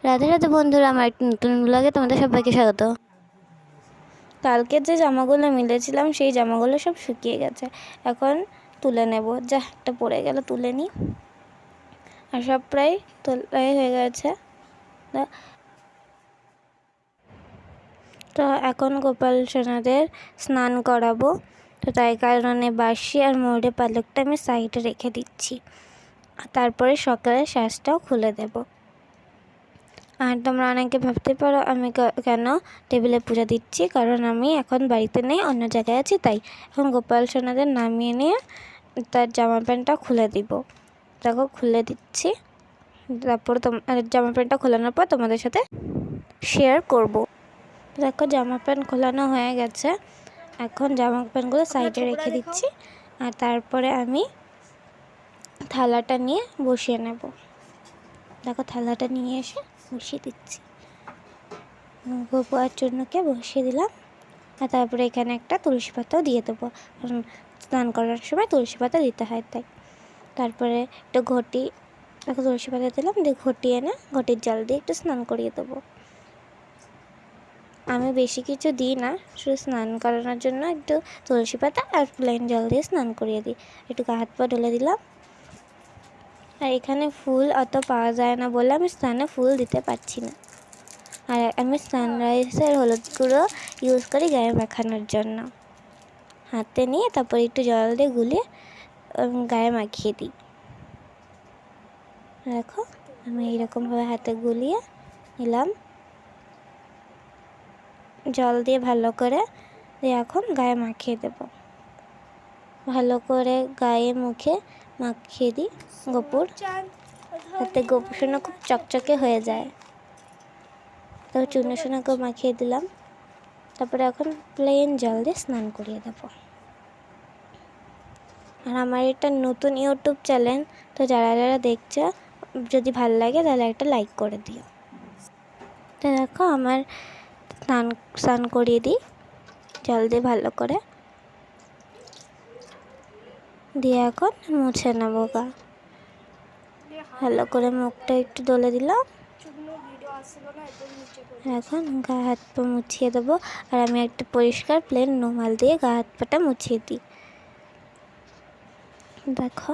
রাধে রাধে বন্ধুরা, আমার একটা নতুন ব্লগে তোমাদের সবাইকে স্বাগত। কালকে যে জামাগুলো মিলেছিলাম সেই জামাগুলো সব শুকিয়ে গেছে, এখন তুলে নেব। যা একটা পড়ে গেল, তুলে নিই। আর সব প্রায় তোলাই হয়ে গেছে। তো এখন গোপাল সোনাদের স্নান করাবো, তো তাই কারণে বাসি আর ময়ূরের পালকটা আমি সাইডে রেখে দিচ্ছি। তারপরে সকালে শ্বাসটাও খুলে দেব। আর তোমরা অনেকে ভাবতে পারো আমি কেন টেবিলে পূজা দিচ্ছি, কারণ আমি এখন বাড়িতে নেই, অন্য জায়গায় আছি। তাই এখন গোপাল সোনাদের নামিয়ে নিয়ে তার জামা প্যান্টটা খুলে দিব। দেখো খুলে দিচ্ছি, তারপর জামা প্যান্টটা খোলানোর পর তোমাদের সাথে শেয়ার করব। দেখো জামা প্যান্ট খোলানো হয়ে গেছে, এখন জামা প্যান্টগুলো সাইডে রেখে দিচ্ছি। আর তারপরে আমি থালাটা নিয়ে বসিয়ে নেব। দেখো থালাটা নিয়ে এসে বসিয়ে দিচ্ছি, গোপাল চূর্ণকে বসিয়ে দিলাম। আর তারপরে এখানে একটা তুলসী পাতাও দিয়ে দেবো, কারণ স্নান করার সময় তুলসী পাতা দিতে হয় তাই। তারপরে একটা ঘটি, একটা তুলসী পাতা দিলাম, দিয়ে ঘটি এনে ঘটির জল দিয়ে একটু স্নান করিয়ে দেবো। আমি বেশি কিছু দিই না, শুধু স্নান করানোর জন্য একটু তুলসী পাতা আর প্লেন জল দিয়ে স্নান করিয়ে দিই। একটু গা হাত পা ঢেলে দিলাম। আর এখানে ফুল অত পাওয়া যায় না বলে আমি স্নানে ফুল দিতে পারছি না। আর আমি সানরাইজের হলুদ গুঁড়ো ইউজ করি গায়ে মাখানোর জন্য। হাতে নিয়ে তারপর একটু জল দিয়ে গুলিয়ে গায়ে মাখিয়ে দিই। দেখো আমি এইরকমভাবে হাতে গুলিয়ে নিলাম, জল দিয়ে ভালো করে দিয়ে এখন গায়ে মাখিয়ে দেব। ভালো করে গায়ে মুখে মাখিয়ে দিই গোপুর, যাতে গোপুর সোনা খুব চকচকে হয়ে যায়। তো চূর্ণ সোনাকেও মাখিয়ে দিলাম। তারপরে এখন প্লেন জল দিয়ে স্নান করিয়ে দেব। আর আমার এটা নতুন ইউটিউব চ্যানেল, তো যারা যারা দেখছো যদি ভালো লাগে তাহলে একটা লাইক করে দিও। তো দেখো আমার স্নান করিয়ে দিই জল দিয়ে ভালো করে, দিয়ে এখন মুছে নেবো গা। ভালো করে মুখটা একটু দলে দিলাম, এখন গা হাত পা মুছিয়ে দেবো। আর আমি একটা পরিষ্কার প্লেন রুমাল দিয়ে গা হাত পাটা মুছিয়ে দিই। দেখো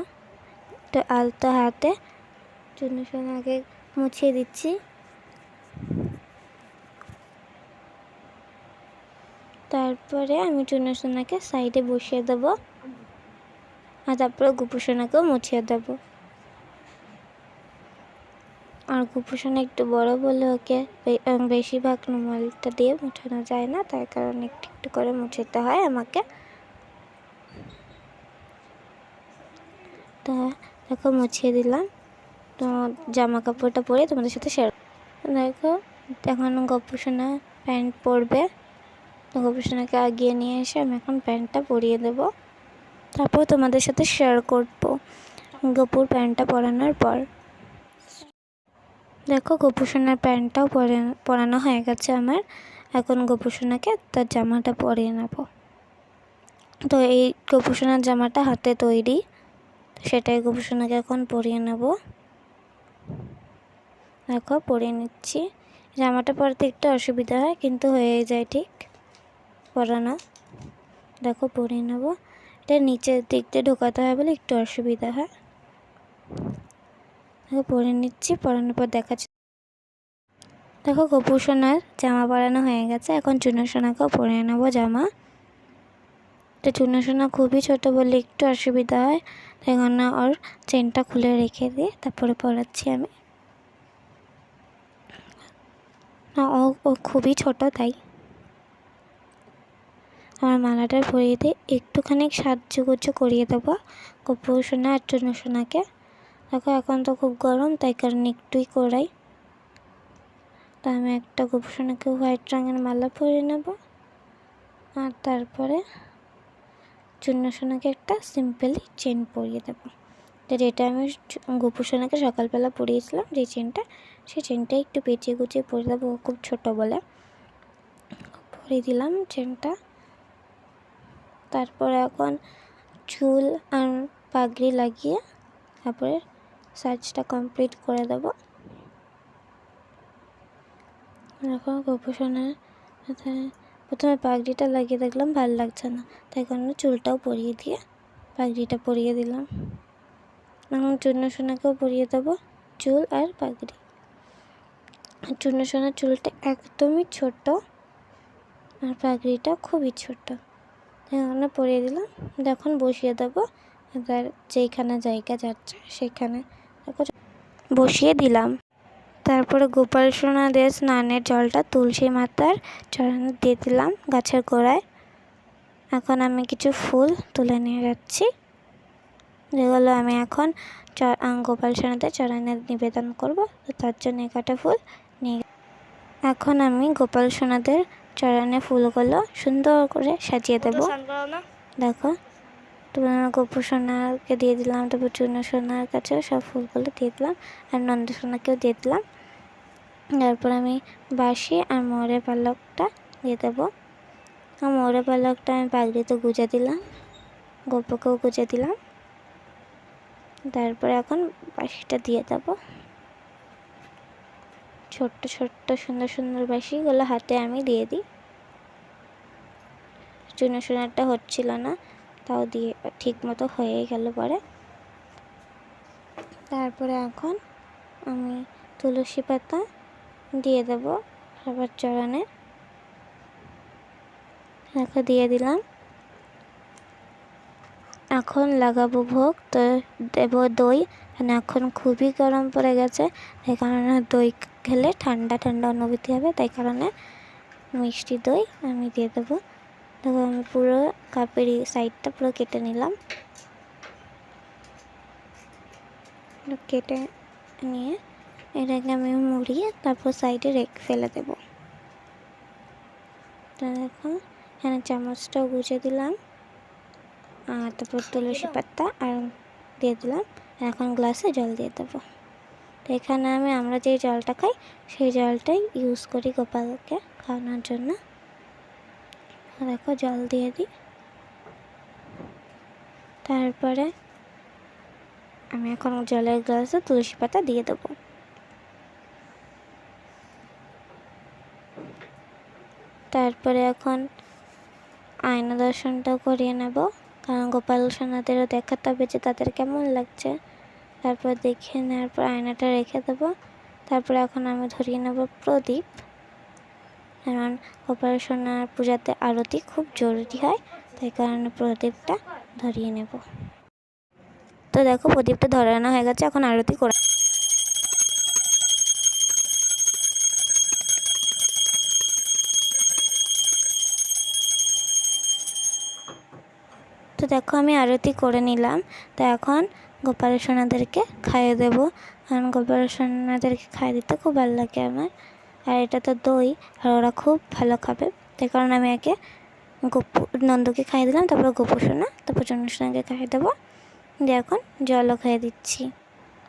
একটু আলতো হাতে চূর্ণ সোনাকে মুছিয়ে দিচ্ছি। তারপরে আমি চূর্ণ সোনাকে সাইডে বসিয়ে দেবো, আর তারপরে গোপু সোনাকেও মুছিয়ে দেবো। আর গোপু সোনা একটু বড় বলে ওকে বেশিরভাগ রুমালটা দিয়ে মুছানো যায় না, তাই কারণে একটু একটু করে মুছতে হয় আমাকে। তো দেখো মুছিয়ে দিলাম। তো জামা কাপড়টা পরে তোমাদের সাথে শেয়ার। দেখো এখন গোপু সোনা প্যান্ট পরবে, তো গোপু সোনাকে আগিয়ে নিয়ে এসে আমি এখন প্যান্টটা পরিয়ে দেব। তারপর তোমাদের সাথে শেয়ার করব গোপুর প্যান্টটা পরানোর পর। দেখো গোপু সোনার প্যান্টটাও পরানো হয়ে গেছে আমার। এখন গোপু সোনাকে তার জামাটা পরিয়ে নেব। তো এই গোপু সোনার জামাটা হাতে তৈরি, সেটাই গোপু সোনাকে এখন পরিয়ে নেব। দেখো পরিয়ে নিচ্ছি। জামাটা পরাতে একটু অসুবিধা হয়, কিন্তু হয়ে যায় ঠিক পরানো। দেখো পরিয়ে নেব, এটা নিচের দিক দিয়ে ঢোকাতে হয় বলে একটু অসুবিধা হয়। দেখো পরিয়ে নিচ্ছি, পরানোর পর দেখাচ্ছি। দেখো গোপু সোনার জামা পরানো হয়ে গেছে, এখন চূর্ণ সোনাকেও পরিয়ে নেব জামা। তো চূর্ণ সোনা খুবই ছোটো বলে একটু অসুবিধা হয়, তাই জন্য ওর চেনটা খুলে রেখে দিয়ে তারপরে পরাচ্ছি আমি। ও খুবই ছোট, তাই আমার মালাটা পরিয়ে দিয়ে একটুখানি সাজুগুজু করিয়ে দেবো গোপু সোনা আর চূর্ণ সোনাকে। দেখো এখন তো খুব গরম, তাই কারণে একটুই করাই। তো আমি একটা গোপু সোনাকে হোয়াইট রঙের মালা পরিয়ে নেব, আর তারপরে চূর্ণ সোনাকে একটা সিম্পলি চেন পরিয়ে দেবো। তো যেটা আমি গোপু সোনাকে সকালবেলা পরিয়েছিলাম যে চেনটা, সেই চেনটা একটু পেঁচিয়ে গুছিয়ে পরিয়ে দেবো, খুব ছোটো বলে পরিয়ে দিলাম চেনটা। তারপরে এখন চুল আর পাগড়ি লাগিয়ে তারপরে সাজটা কমপ্লিট করে দেব। দেখো গোপুসোনার মাথায় প্রথমে পাগড়িটা লাগিয়ে দেখলাম ভালো লাগছে না, তাই কারণে চুলটাও পরিয়ে দিয়ে পাগড়িটা পরিয়ে দিলাম। এখন চূর্ণসোনাকেও পরিয়ে দেবো চুল আর পাগড়ি। চূর্ণসোনার চুলটা একদমই ছোট আর পাগড়িটা খুবই ছোট, তাই কারণে পরিয়ে দিলাম। এখন বসিয়ে দেবো, এবার যেইখানে জায়গা যাচ্ছে সেখানে বসিয়ে দিলাম। তারপরে গোপাল সোনাদের স্নানের জলটা তুলসী মাতার চরণে দিয়ে দিলাম গাছের গোড়ায়। এখন আমি কিছু ফুল তুলে নিয়ে যাচ্ছি, যেগুলো আমি এখন গোপাল সোনাদের চরণে নিবেদন করব। তো তার জন্য কটা ফুল নিয়ে এখন আমি গোপাল সোনাদের চরণে ফুলগুলো সুন্দর করে সাজিয়ে দেবো। দেখো, তোমার গোপু সোনাকে দিয়ে দিলাম, তারপর চূর্ণ সোনার কাছেও সব ফুলগুলো দিয়ে দিলাম, আর নন্দ সোনাকেও দিয়ে দিলাম। তারপর আমি বাঁশি আর মোহরের পালকটা দিয়ে দেবো। মোহরের পালকটা আমি পাগড়িতে গুঁজে দিলাম, গোপুকেও গুঁজে দিলাম। তারপরে এখন বাঁশিটা দিয়ে দেবো। ছোট্ট ছোট্ট সুন্দর সুন্দর বাঁশিগুলো হাতে আমি দিয়ে দিই। চূর্ণ সোনারটা হচ্ছিল না, তাও দিয়ে ঠিক মতো হয়ে গেল পরে। তারপরে এখন আমি তুলসী পাতা দিয়ে দেবো সবার চরণে, দেখো দিয়ে দিলাম। এখন লাগাবো ভোগ, তো দেব দই। মানে এখন খুবই গরম পড়ে গেছে, তাই কারণে দই খেলে ঠান্ডা ঠান্ডা অনুভূতি হবে, তাই কারণে মিষ্টি দই আমি দিয়ে দেবো। দেখো আমি পুরো কাপের সাইডটা পুরো কেটে নিলাম, কেটে নিয়ে এটাকে আমি মুড়িয়ে তারপর সাইডে ফেলে দেবো। তো দেখো এখানে চামচটাও গুঁজে দিলাম, আর তারপর তুলসী পাতা আর দিয়ে দিলাম। এখন গ্লাসে জল দিয়ে দেবো। তো এখানে আমরা যে জলটা খাই সেই জলটাই ইউজ করি গোপালকে খাওয়ানোর জন্য। দেখো জল দিয়ে দিই। তারপরে আমি এখন জলের গ্লাসে তুলসী পাতা দিয়ে দেবো। তারপরে এখন আয়না দর্শনটাও করিয়ে নেব, কারণ গোপাল সোনাদেরও দেখাতে হবে যে তাদের কেমন লাগছে। তারপর দেখে নেওয়ার পর আয়নাটা রেখে দেবো। তারপরে এখন আমি ধরিয়ে নেব প্রদীপ, কারণ গোপাল সোনার পূজাতে আরতি খুব জরুরি হয়, তাই কারণে প্রদীপটা ধরিয়ে নেব। তো দেখো প্রদীপটা ধরানো হয়ে গেছে, এখন আরতি করে। তো দেখো আমি আরতি করে নিলাম। তো এখন গোপাল সোনাদেরকে খাইয়ে দেবো, কারণ গোপাল সোনাদেরকে খাইয়ে দিতে খুব ভালো লাগে আমার। আর এটা তো দই, আর ওরা খুব ভালো খাবে, তাই কারণ আমি একে নন্দকে খাইয়ে দিলাম, তারপর গোপু সোনা, তারপর চূর্ণ সোনাকে খাইয়ে দেবো। দিয়ে এখন জলও খাইয়ে দিচ্ছি।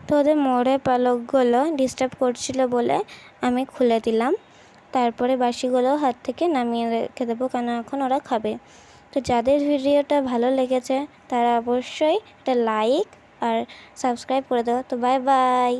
তো ওদের মোড়ের পালকগুলো ডিস্টার্ব করছিল বলে আমি খুলে দিলাম। তারপরে বাসিগুলো হাত থেকে নামিয়ে রেখে দেবো, কেন এখন ওরা খাবে। তো যাদের ভিডিওটা ভালো লেগেছে তারা অবশ্যই একটা লাইক আর সাবস্ক্রাইব করে দেবো। তো বাই বাই।